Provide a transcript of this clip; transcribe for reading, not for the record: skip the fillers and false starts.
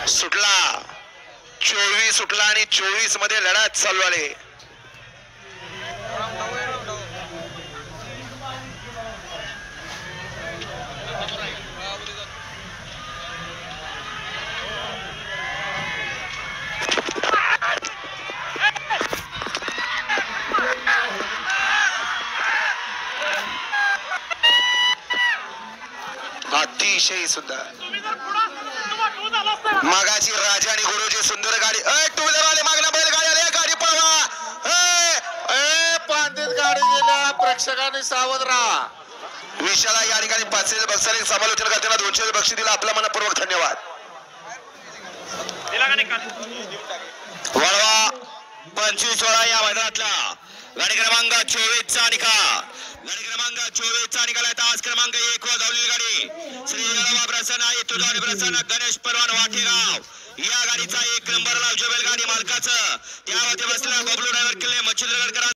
सुटला 24 सुटला आणि 24 मध्ये लढत चालू आहे. अतिशय सुंदर मागाची राजा आणि गुरुजी सुंदर गाडी. टू व्हीलर वाले मागला बैलगाडी आली गाडी पळवा. पांढरीत गाडी गेल्या प्रेक्षकांनी सावध राहा. विशाला या ठिकाणी 500 बक्षिसाने समालोचन करताना 200 बक्षीस दिला. आपला मनपूर्वक धन्यवाद. वळवा 25 वळा या मैदानातला गाडी क्रमांक 24 चा निकाल. गाडी क्रमांक 24 चा निकाल. तास क्रमांक 1 वर धावलेली गाडी श्री जळगाव प्रसन्न येतुदारी प्रसन्न गणेश परवान वाटेगाव या गाडीचा 1 नंबरला बैलगाडी मालकाचं त्यावरती बसलेला बबलू ड्रायव्हर किल्ले मच्छिंद्रगड.